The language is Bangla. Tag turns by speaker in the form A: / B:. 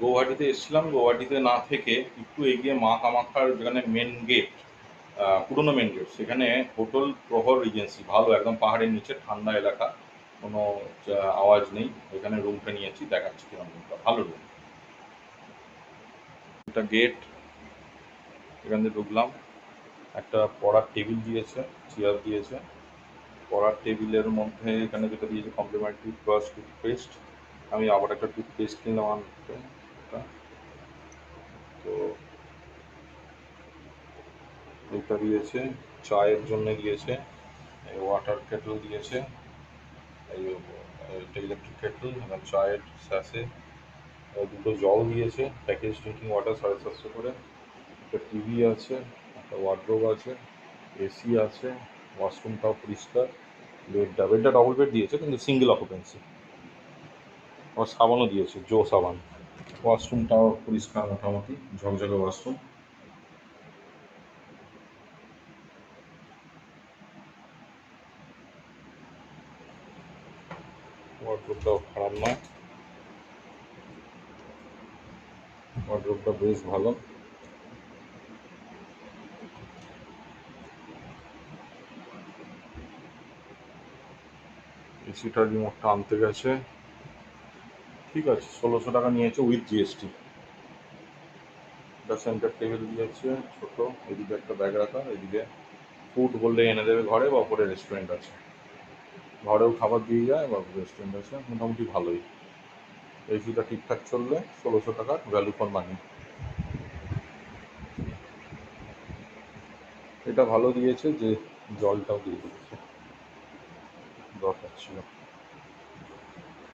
A: গৌহাটিতে এসেছিলাম। গৌহাটিতে না থেকে একটু এগিয়ে মা কামাখ্যার যেখানে মেন গেট, পুরোনো মেন গেট, সেখানে হোটেল প্রহর রিজেন্সি, ভালো একদম পাহাড়ের নিচে ঠান্ডা এলাকা, কোনো আওয়াজ নেই। এখানে রুমটা নিয়েছি, দেখাচ্ছি কিরকম রুমটা, ভালো রুম। এটা গেট, এখান দিয়ে ঢুকলাম। একটা পড়ার টেবিল দিয়েছে, চেয়ার দিয়েছে। পড়ার টেবিলের মধ্যে এখানে যেটা দিয়েছে কমপ্লিমেন্টারি ব্রাশ, টুথপেস্ট। আমি আবার একটা টুথপেস্ট কিনলাম আনতে। তো এটা দিয়েছে, চায়ের জন্য দিয়েছে, ওয়াটার কেটল দিয়েছে, এই এটা ইলেকট্রিক কেটল, এবং চায়ের স্যাশে, দুটো জল দিয়েছে, প্যাকেজ ড্রিঙ্কিং ওয়াটার 750 করে। একটা টিভি আছে, একটা ওয়ার্ড্রোব আছে, এসি আছে, ওয়াশরুমটাও পরিষ্কার। বেডটা ডবল বেড দিয়েছে কিন্তু সিঙ্গেল অকুপেন্সি। আবার সাবানও দিয়েছে, জো সাবান। ওয়াশরুমটাও পরিষ্কার মোটামুটি, ঝকঝকে ওয়াশরুম। ওয়ার্ড্রোবটাও খারাপ নয়, ওয়ার্ড্রোবটা বেশ ভালো। এসিটার রিমোটটা আনতে গেছে। ঠিক আছে, 1600 টাকা নিয়েছে উইথ জিএসটি। একটা সেন্টার টেবিল দিয়েছে ছোট, এদিকে একটা ব্যাগ রাখা, এদিকে ফুড বললে এনে দেবে ঘরে, বা ওপরে রেস্টুরেন্ট আছে, ঘরেও খাবার দিয়ে যায় বা রেস্টুরেন্ট আছে, মোটামুটি ভালোই। এসিটা ঠিকঠাক চললে 1600 টাকা ভ্যালু ফর মানি। এটা ভালো দিয়েছে যে জলটাও দিয়ে দিয়েছে, দরকার ছিল।